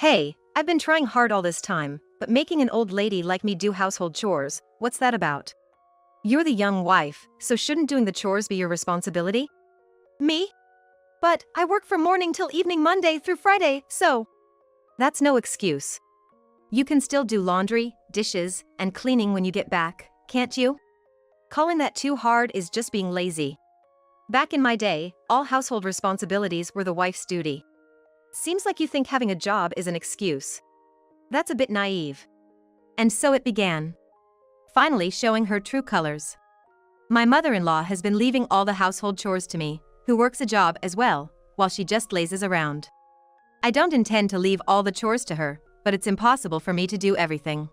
Hey, I've been trying hard all this time, but making an old lady like me do household chores, what's that about? You're the young wife, so shouldn't doing the chores be your responsibility? Me? But I work from morning till evening Monday through Friday, so. That's no excuse. You can still do laundry, dishes, and cleaning when you get back, can't you? Calling that too hard is just being lazy. Back in my day, all household responsibilities were the wife's duty. Seems like you think having a job is an excuse. That's a bit naive. And so it began. Finally showing her true colors. My mother-in-law has been leaving all the household chores to me, who works a job as well, while she just lazes around. I don't intend to leave all the chores to her, but it's impossible for me to do everything.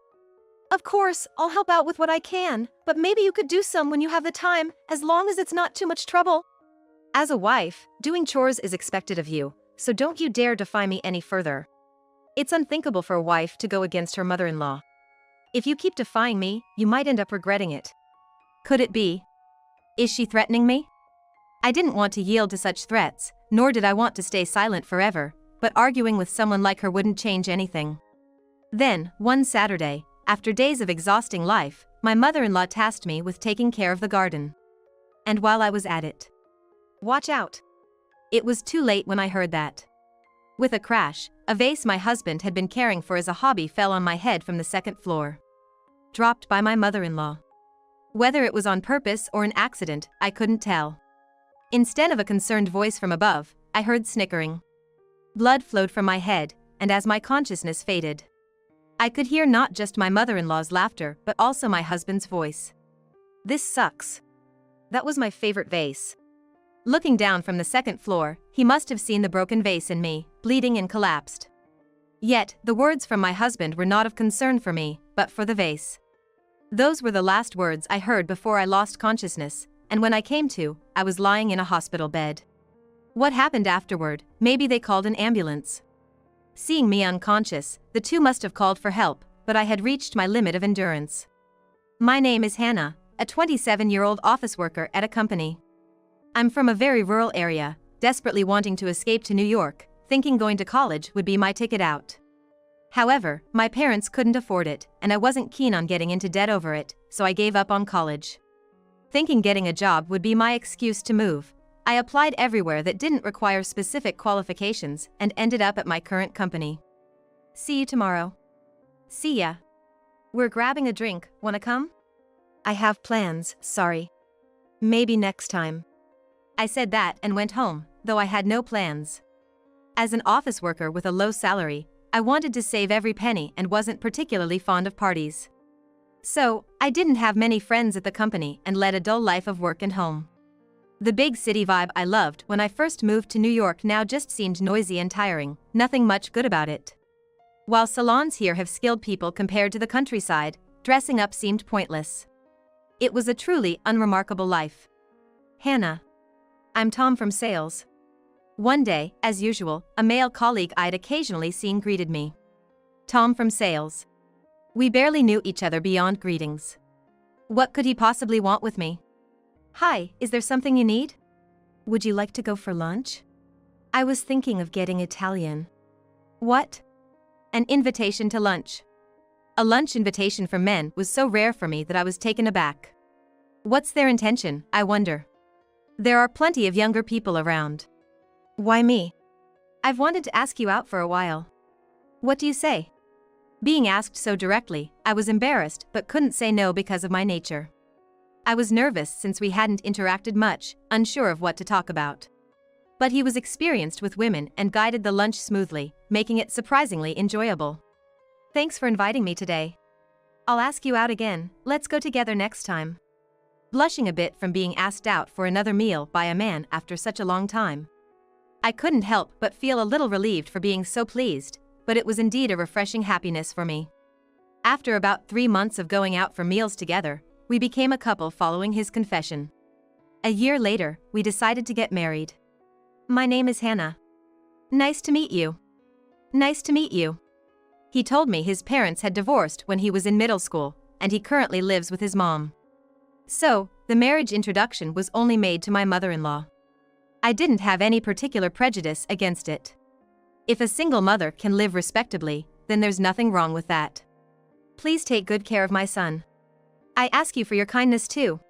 Of course, I'll help out with what I can, but maybe you could do some when you have the time, as long as it's not too much trouble. As a wife, doing chores is expected of you, so don't you dare defy me any further. It's unthinkable for a wife to go against her mother-in-law. If you keep defying me, you might end up regretting it. Could it be? Is she threatening me? I didn't want to yield to such threats, nor did I want to stay silent forever, but arguing with someone like her wouldn't change anything. Then, one Saturday, after days of exhausting life, my mother-in-law tasked me with taking care of the garden. And while I was at it, watch out! It was too late when I heard that. With a crash, a vase my husband had been caring for as a hobby fell on my head from the second floor. Dropped by my mother-in-law. Whether it was on purpose or an accident, I couldn't tell. Instead of a concerned voice from above, I heard snickering. Blood flowed from my head, and as my consciousness faded, I could hear not just my mother-in-law's laughter but also my husband's voice. This sucks. That was my favorite vase. Looking down from the second floor, he must have seen the broken vase in me, bleeding and collapsed. Yet, the words from my husband were not of concern for me, but for the vase. Those were the last words I heard before I lost consciousness, and when I came to, I was lying in a hospital bed. What happened afterward? Maybe they called an ambulance. Seeing me unconscious, the two must have called for help, but I had reached my limit of endurance. My name is Hannah, a 27-year-old office worker at a company. I'm from a very rural area, desperately wanting to escape to New York, thinking going to college would be my ticket out. However, my parents couldn't afford it, and I wasn't keen on getting into debt over it, so I gave up on college. Thinking getting a job would be my excuse to move, I applied everywhere that didn't require specific qualifications and ended up at my current company. See you tomorrow. See ya. We're grabbing a drink, wanna come? I have plans, sorry. Maybe next time. I said that and went home, though I had no plans. As an office worker with a low salary, I wanted to save every penny and wasn't particularly fond of parties. So, I didn't have many friends at the company and led a dull life of work and home. The big city vibe I loved when I first moved to New York now just seemed noisy and tiring, nothing much good about it. While salons here have skilled people compared to the countryside, dressing up seemed pointless. It was a truly unremarkable life. Hannah. I'm Tom from sales. One day, as usual, a male colleague I'd occasionally seen greeted me. Tom from sales. We barely knew each other beyond greetings. What could he possibly want with me? Hi, is there something you need? Would you like to go for lunch? I was thinking of getting Italian. What? An invitation to lunch. A lunch invitation from men was so rare for me that I was taken aback. What's their intention, I wonder? There are plenty of younger people around. Why me? I've wanted to ask you out for a while. What do you say? Being asked so directly, I was embarrassed but couldn't say no because of my nature. I was nervous since we hadn't interacted much, unsure of what to talk about. But he was experienced with women and guided the lunch smoothly, making it surprisingly enjoyable. Thanks for inviting me today. I'll ask you out again, let's go together next time. Blushing a bit from being asked out for another meal by a man after such a long time. I couldn't help but feel a little relieved for being so pleased, but it was indeed a refreshing happiness for me. After about 3 months of going out for meals together, we became a couple following his confession. A year later, we decided to get married. My name is Hannah. Nice to meet you. Nice to meet you. He told me his parents had divorced when he was in middle school, and he currently lives with his mom. So, the marriage introduction was only made to my mother-in-law. I didn't have any particular prejudice against it. If a single mother can live respectably, then there's nothing wrong with that. Please take good care of my son. I ask you for your kindness too.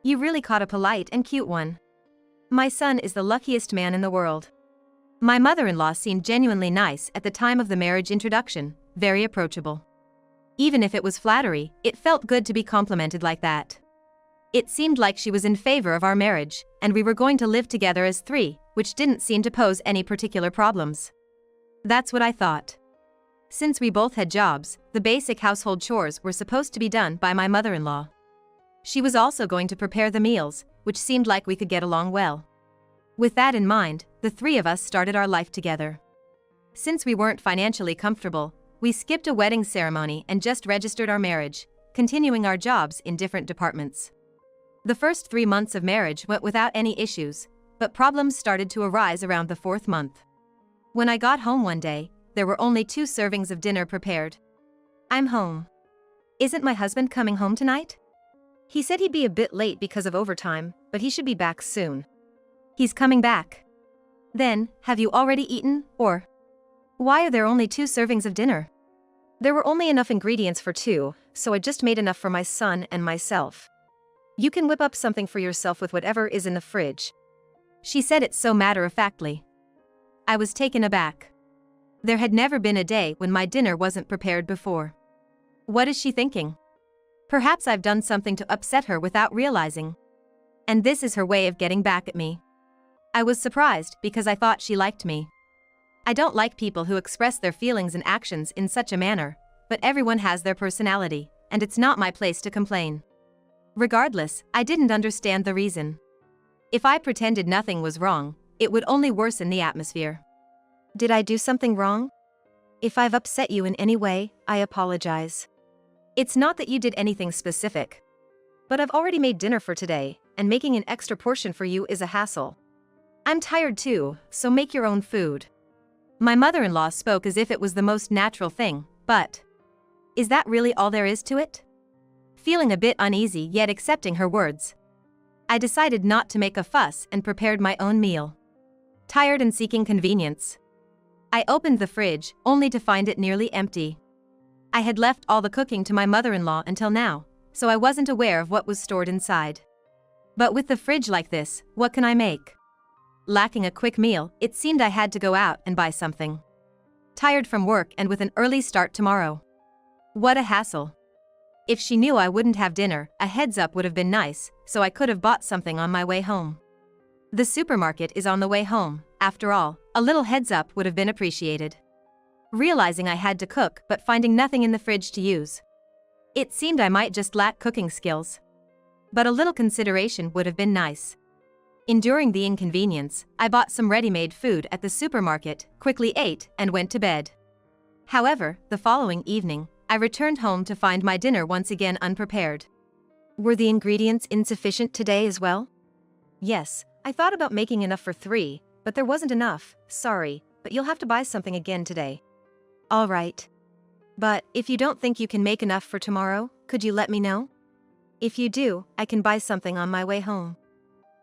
You really caught a polite and cute one. My son is the luckiest man in the world. My mother-in-law seemed genuinely nice at the time of the marriage introduction, very approachable. Even if it was flattery, it felt good to be complimented like that. It seemed like she was in favor of our marriage, and we were going to live together as three, which didn't seem to pose any particular problems. That's what I thought. Since we both had jobs, the basic household chores were supposed to be done by my mother-in-law. She was also going to prepare the meals, which seemed like we could get along well. With that in mind, the three of us started our life together. Since we weren't financially comfortable, we skipped a wedding ceremony and just registered our marriage, continuing our jobs in different departments. The first 3 months of marriage went without any issues, but problems started to arise around the 4th month. When I got home one day, there were only 2 servings of dinner prepared. I'm home. Isn't my husband coming home tonight? He said he'd be a bit late because of overtime, but he should be back soon. He's coming back. Then, have you already eaten, or? Why are there only 2 servings of dinner? There were only enough ingredients for 2, so I just made enough for my son and myself. You can whip up something for yourself with whatever is in the fridge. She said it so matter-of-factly. I was taken aback. There had never been a day when my dinner wasn't prepared before. What is she thinking? Perhaps I've done something to upset her without realizing. And this is her way of getting back at me. I was surprised because I thought she liked me. I don't like people who express their feelings and actions in such a manner, but everyone has their personality, and it's not my place to complain. Regardless, I didn't understand the reason. If I pretended nothing was wrong, it would only worsen the atmosphere. Did I do something wrong? If I've upset you in any way, I apologize. It's not that you did anything specific. But I've already made dinner for today, and making an extra portion for you is a hassle. I'm tired too, so make your own food. My mother-in-law spoke as if it was the most natural thing, but is that really all there is to it? Feeling a bit uneasy yet accepting her words, I decided not to make a fuss and prepared my own meal. Tired and seeking convenience, I opened the fridge, only to find it nearly empty. I had left all the cooking to my mother-in-law until now, so I wasn't aware of what was stored inside. But with the fridge like this, what can I make? Lacking a quick meal, it seemed I had to go out and buy something. Tired from work and with an early start tomorrow. What a hassle. If she knew I wouldn't have dinner, a heads up would have been nice, so I could have bought something on my way home. The supermarket is on the way home, after all, a little heads up would have been appreciated. Realizing I had to cook but finding nothing in the fridge to use. It seemed I might just lack cooking skills. But a little consideration would have been nice. Enduring the inconvenience, I bought some ready-made food at the supermarket, quickly ate, and went to bed. However, the following evening, I returned home to find my dinner once again unprepared. Were the ingredients insufficient today as well? Yes, I thought about making enough for 3, but there wasn't enough, sorry, but you'll have to buy something again today. All right. But if you don't think you can make enough for tomorrow, could you let me know? If you do, I can buy something on my way home.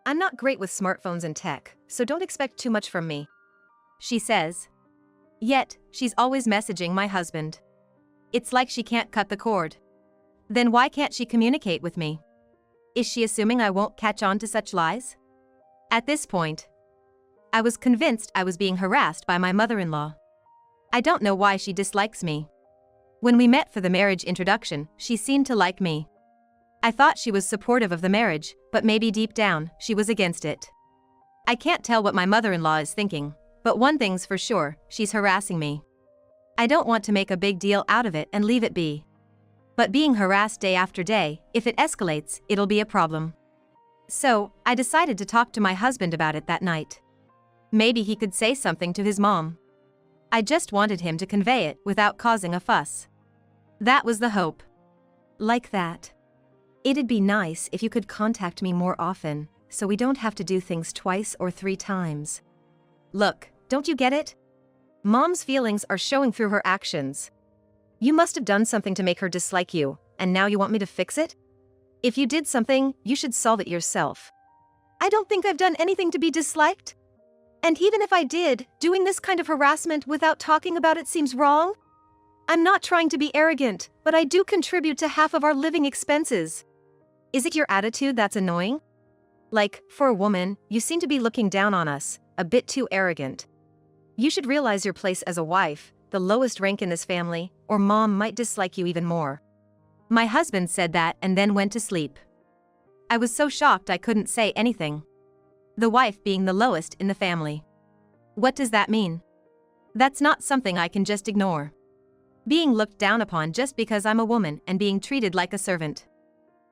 I'm not great with smartphones and tech, so don't expect too much from me. She says. Yet, she's always messaging my husband. It's like she can't cut the cord. Then why can't she communicate with me? Is she assuming I won't catch on to such lies? At this point, I was convinced I was being harassed by my mother-in-law. I don't know why she dislikes me. When we met for the marriage introduction, she seemed to like me. I thought she was supportive of the marriage, but maybe deep down, she was against it. I can't tell what my mother-in-law is thinking, but one thing's for sure, she's harassing me. I don't want to make a big deal out of it and leave it be. But being harassed day after day, if it escalates, it'll be a problem. So, I decided to talk to my husband about it that night. Maybe he could say something to his mom. I just wanted him to convey it without causing a fuss. That was the hope. Like that. It'd be nice if you could contact me more often, so we don't have to do things twice or 3 times. Look, don't you get it? Mom's feelings are showing through her actions. You must have done something to make her dislike you, and now you want me to fix it? If you did something, you should solve it yourself. I don't think I've done anything to be disliked. And even if I did, doing this kind of harassment without talking about it seems wrong? I'm not trying to be arrogant, but I do contribute to half of our living expenses. Is it your attitude that's annoying? Like, for a woman, you seem to be looking down on us, a bit too arrogant. You should realize your place as a wife, the lowest rank in this family, or mom might dislike you even more. My husband said that and then went to sleep. I was so shocked I couldn't say anything. The wife being the lowest in the family. What does that mean? That's not something I can just ignore. Being looked down upon just because I'm a woman and being treated like a servant.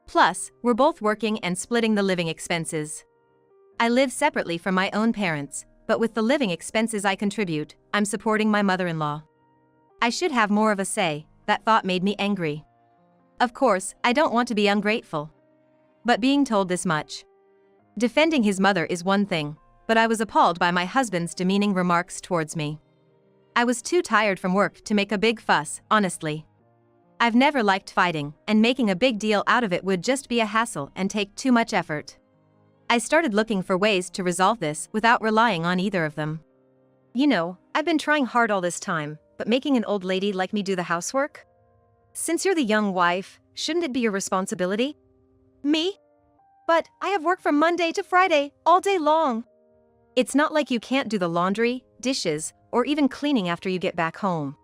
Plus, we're both working and splitting the living expenses. I live separately from my own parents, but with the living expenses I contribute, I'm supporting my mother-in-law. I should have more of a say. That thought made me angry. Of course, I don't want to be ungrateful. But being told this much. Defending his mother is one thing, but I was appalled by my husband's demeaning remarks towards me. I was too tired from work to make a big fuss, honestly. I've never liked fighting, and making a big deal out of it would just be a hassle and take too much effort. I started looking for ways to resolve this without relying on either of them. You know, I've been trying hard all this time, but making an old lady like me do the housework? Since you're the young wife, shouldn't it be your responsibility? Me? But I have work from Monday to Friday, all day long. It's not like you can't do the laundry, dishes, or even cleaning after you get back home.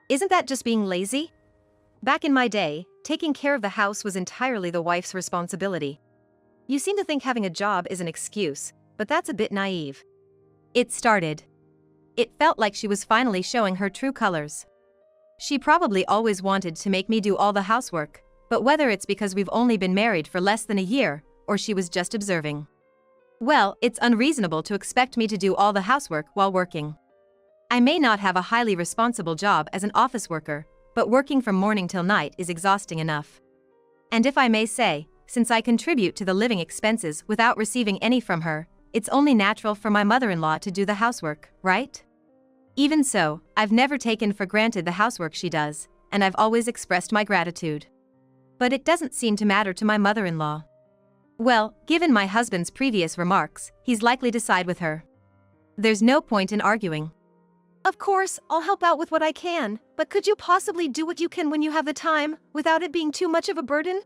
Isn't that just being lazy? Back in my day, taking care of the house was entirely the wife's responsibility. You seem to think having a job is an excuse, but that's a bit naive. It started. It felt like she was finally showing her true colors. She probably always wanted to make me do all the housework, but whether it's because we've only been married for less than a year, or she was just observing. Well, it's unreasonable to expect me to do all the housework while working. I may not have a highly responsible job as an office worker, but working from morning till night is exhausting enough. And if I may say, since I contribute to the living expenses without receiving any from her, it's only natural for my mother-in-law to do the housework, right? Even so, I've never taken for granted the housework she does, and I've always expressed my gratitude. But it doesn't seem to matter to my mother-in-law. Well, given my husband's previous remarks, he's likely to side with her. There's no point in arguing. Of course, I'll help out with what I can, but could you possibly do what you can when you have the time, without it being too much of a burden?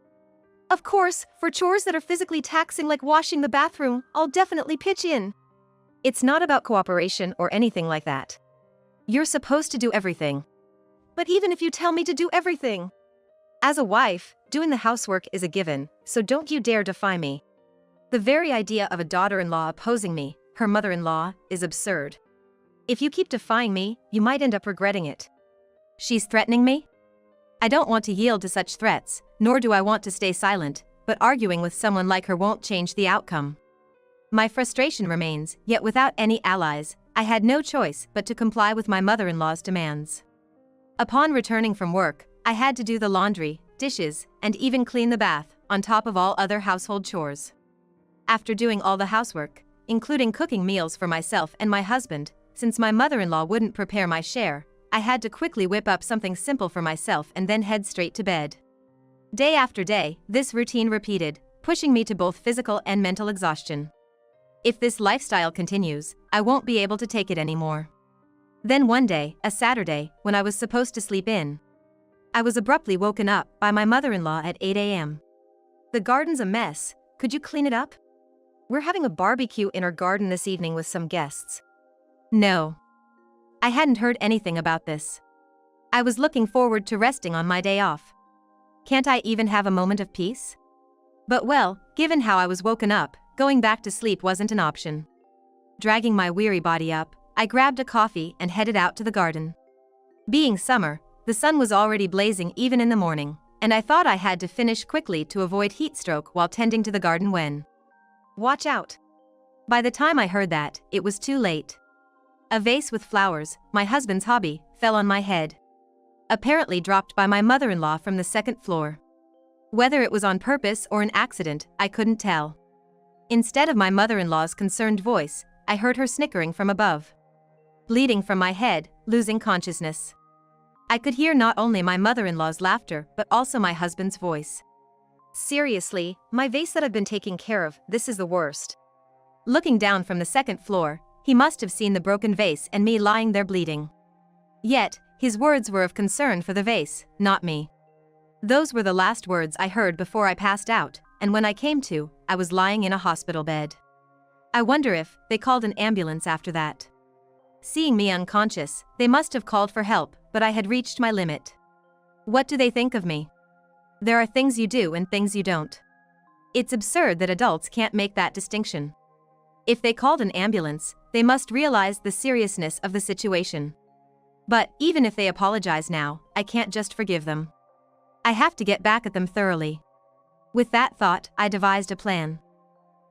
Of course, for chores that are physically taxing like washing the bathroom, I'll definitely pitch in. It's not about cooperation or anything like that. You're supposed to do everything. But even if you tell me to do everything, as a wife, doing the housework is a given, so don't you dare defy me. The very idea of a daughter-in-law opposing me, her mother-in-law, is absurd. If you keep defying me, you might end up regretting it. She's threatening me? I don't want to yield to such threats, nor do I want to stay silent, but arguing with someone like her won't change the outcome. My frustration remains, yet without any allies, I had no choice but to comply with my mother-in-law's demands. Upon returning from work, I had to do the laundry, dishes, and even clean the bath, on top of all other household chores. After doing all the housework, including cooking meals for myself and my husband, since my mother-in-law wouldn't prepare my share, I had to quickly whip up something simple for myself and then head straight to bed. Day after day, this routine repeated, pushing me to both physical and mental exhaustion. If this lifestyle continues, I won't be able to take it anymore. Then one day, a Saturday, when I was supposed to sleep in, I was abruptly woken up by my mother-in-law at 8 a.m. The garden's a mess, could you clean it up? We're having a barbecue in our garden this evening with some guests. No. I hadn't heard anything about this. I was looking forward to resting on my day off. Can't I even have a moment of peace? But well, given how I was woken up, going back to sleep wasn't an option. Dragging my weary body up, I grabbed a coffee and headed out to the garden. Being summer, the sun was already blazing even in the morning, and I thought I had to finish quickly to avoid heat stroke while tending to the garden when... Watch out! By the time I heard that, it was too late. A vase with flowers, my husband's hobby, fell on my head. Apparently dropped by my mother-in-law from the second floor. Whether it was on purpose or an accident, I couldn't tell. Instead of my mother-in-law's concerned voice, I heard her snickering from above. Bleeding from my head, losing consciousness. I could hear not only my mother-in-law's laughter but also my husband's voice. Seriously, my vase that I've been taking care of, this is the worst. Looking down from the second floor, He must have seen the broken vase and me lying there bleeding. Yet, his words were of concern for the vase, not me. Those were the last words I heard before I passed out, and when I came to, I was lying in a hospital bed. I wonder if they called an ambulance after that. Seeing me unconscious, they must have called for help, but I had reached my limit. What do they think of me? There are things you do and things you don't. It's absurd that adults can't make that distinction. If they called an ambulance, they must realize the seriousness of the situation. But even if they apologize now, I can't just forgive them. I have to get back at them thoroughly. With that thought, I devised a plan.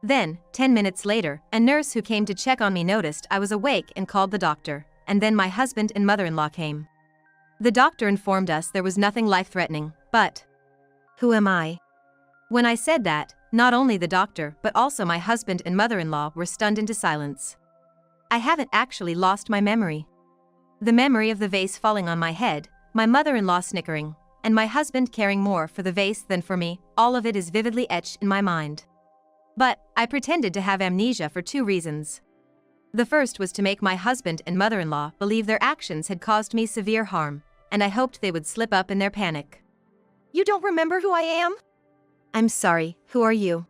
Then, 10 minutes later, a nurse who came to check on me noticed I was awake and called the doctor, and then my husband and mother-in-law came. The doctor informed us there was nothing life-threatening, but who am I? When I said that, not only the doctor but also my husband and mother-in-law were stunned into silence. I haven't actually lost my memory. The memory of the vase falling on my head, my mother-in-law snickering, and my husband caring more for the vase than for me, all of it is vividly etched in my mind. But I pretended to have amnesia for 2 reasons. The first was to make my husband and mother-in-law believe their actions had caused me severe harm, and I hoped they would slip up in their panic. You don't remember who I am? I'm sorry, who are you?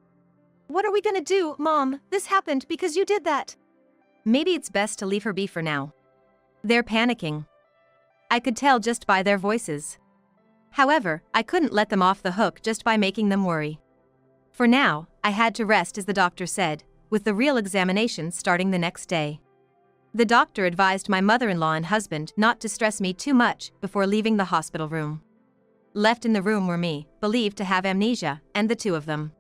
What are we gonna do, Mom? This happened because you did that. Maybe it's best to leave her be for now. They're panicking. I could tell just by their voices. However, I couldn't let them off the hook just by making them worry. For now, I had to rest as the doctor said, with the real examination starting the next day. The doctor advised my mother-in-law and husband not to stress me too much before leaving the hospital room. Left in the room were me, believed to have amnesia, and the 2 of them.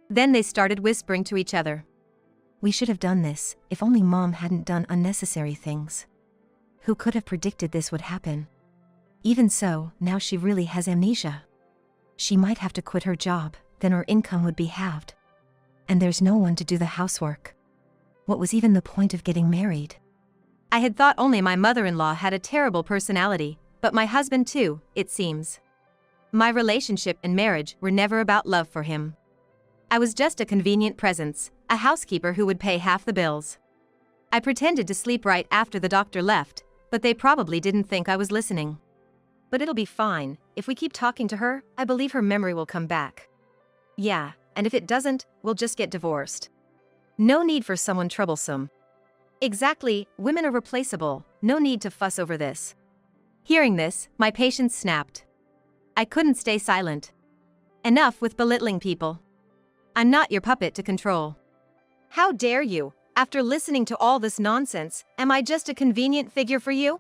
Then they started whispering to each other. We should have done this, if only Mom hadn't done unnecessary things. Who could have predicted this would happen? Even so, now she really has amnesia. She might have to quit her job, then her income would be halved. And there's no one to do the housework. What was even the point of getting married? I had thought only my mother-in-law had a terrible personality, but my husband too, it seems. My relationship and marriage were never about love for him. I was just a convenient presence, a housekeeper who would pay half the bills. I pretended to sleep right after the doctor left, but they probably didn't think I was listening. But it'll be fine. If we keep talking to her, I believe her memory will come back. Yeah, and if it doesn't, we'll just get divorced. No need for someone troublesome. Exactly, women are replaceable, no need to fuss over this. Hearing this, my patience snapped. I couldn't stay silent. Enough with belittling people. I'm not your puppet to control. How dare you? After listening to all this nonsense, am I just a convenient figure for you?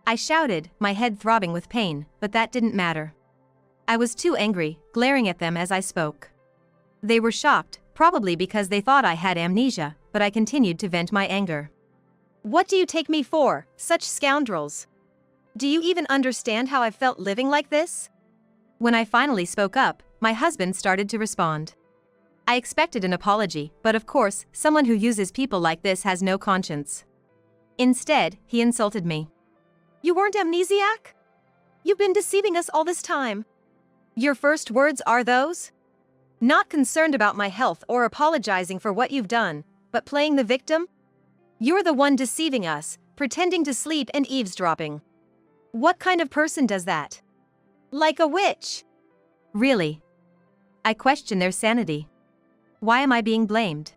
I shouted, my head throbbing with pain, but that didn't matter. I was too angry, glaring at them as I spoke. They were shocked, probably because they thought I had amnesia, but I continued to vent my anger. What do you take me for, such scoundrels? Do you even understand how I felt living like this? When I finally spoke up, my husband started to respond. I expected an apology, but of course, someone who uses people like this has no conscience. Instead, he insulted me. You weren't amnesiac? You've been deceiving us all this time. Your first words are those? Not concerned about my health or apologizing for what you've done, but playing the victim? You're the one deceiving us, pretending to sleep and eavesdropping. What kind of person does that? Like a witch. Really? I question their sanity. Why am I being blamed?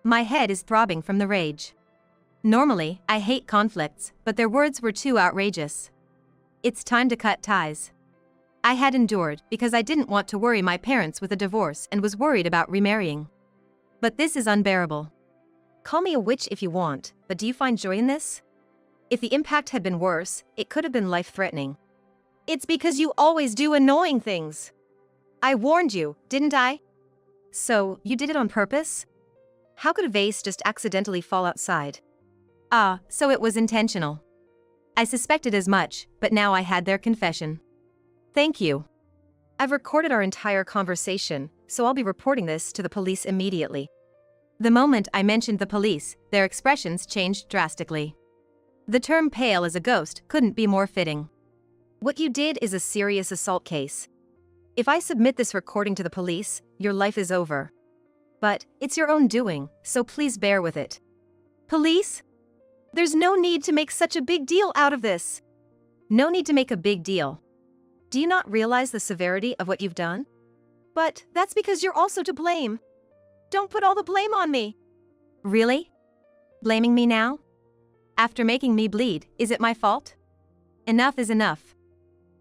My head is throbbing from the rage. Normally, I hate conflicts, but their words were too outrageous. It's time to cut ties. I had endured because I didn't want to worry my parents with a divorce and was worried about remarrying. But this is unbearable. Call me a witch if you want, but do you find joy in this? If the impact had been worse, it could have been life-threatening. It's because you always do annoying things. I warned you, didn't I? So, you did it on purpose? How could a vase just accidentally fall outside? Ah, so it was intentional. I suspected as much, but now I had their confession. Thank you. I've recorded our entire conversation, so I'll be reporting this to the police immediately. The moment I mentioned the police, their expressions changed drastically. The term pale as a ghost couldn't be more fitting. What you did is a serious assault case. If I submit this recording to the police, your life is over. But it's your own doing, so please bear with it. Police? There's no need to make such a big deal out of this. No need to make a big deal. Do you not realize the severity of what you've done? But that's because you're also to blame. Don't put all the blame on me. Really? Blaming me now? After making me bleed, is it my fault? Enough is enough.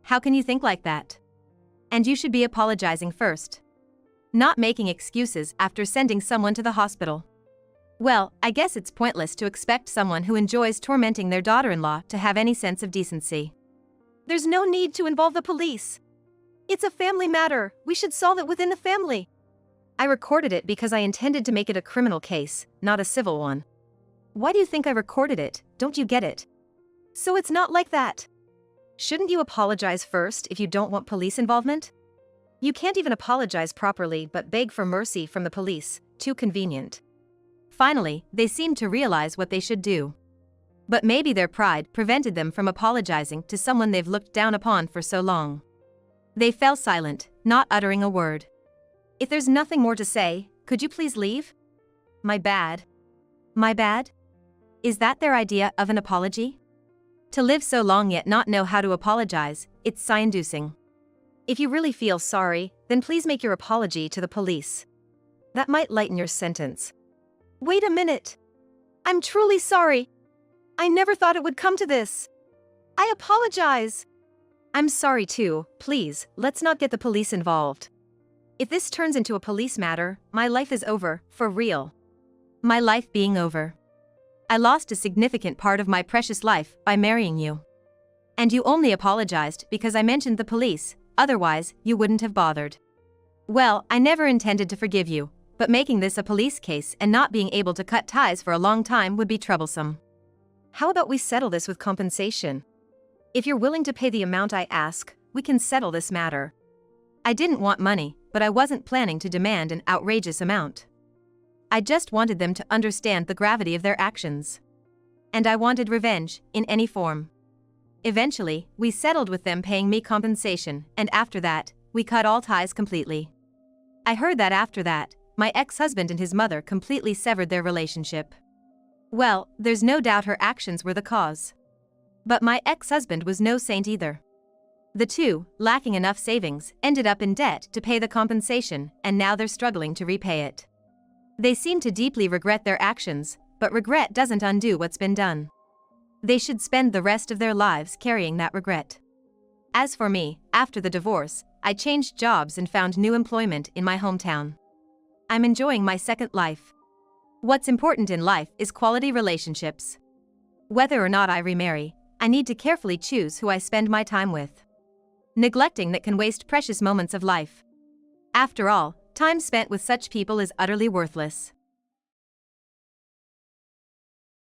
How can you think like that? And you should be apologizing first. Not making excuses after sending someone to the hospital. Well, I guess it's pointless to expect someone who enjoys tormenting their daughter-in-law to have any sense of decency. There's no need to involve the police. It's a family matter. We should solve it within the family. I recorded it because I intended to make it a criminal case, not a civil one. Why do you think I recorded it? Don't you get it? So it's not like that. Shouldn't you apologize first if you don't want police involvement? You can't even apologize properly but beg for mercy from the police. Too convenient. Finally, they seemed to realize what they should do. But maybe their pride prevented them from apologizing to someone they've looked down upon for so long. They fell silent, not uttering a word. If there's nothing more to say, could you please leave? My bad. My bad? Is that their idea of an apology? To live so long yet not know how to apologize, it's sigh-inducing. If you really feel sorry, then please make your apology to the police. That might lighten your sentence. Wait a minute. I'm truly sorry. I never thought it would come to this. I apologize. I'm sorry too. Please, let's not get the police involved. If this turns into a police matter, my life is over, for real. My life being over. I lost a significant part of my precious life by marrying you. And you only apologized because I mentioned the police, otherwise, you wouldn't have bothered. Well, I never intended to forgive you, but making this a police case and not being able to cut ties for a long time would be troublesome. How about we settle this with compensation? If you're willing to pay the amount I ask, we can settle this matter. I didn't want money, but I wasn't planning to demand an outrageous amount. I just wanted them to understand the gravity of their actions. And I wanted revenge, in any form. Eventually, we settled with them paying me compensation, and after that, we cut all ties completely. I heard that after that, my ex-husband and his mother completely severed their relationship. Well, there's no doubt her actions were the cause. But my ex-husband was no saint either. The two, lacking enough savings, ended up in debt to pay the compensation, and now they're struggling to repay it. They seem to deeply regret their actions, but regret doesn't undo what's been done. They should spend the rest of their lives carrying that regret. As for me, after the divorce, I changed jobs and found new employment in my hometown. I'm enjoying my second life. What's important in life is quality relationships. Whether or not I remarry, I need to carefully choose who I spend my time with. Neglecting that can waste precious moments of life. After all, time spent with such people is utterly worthless.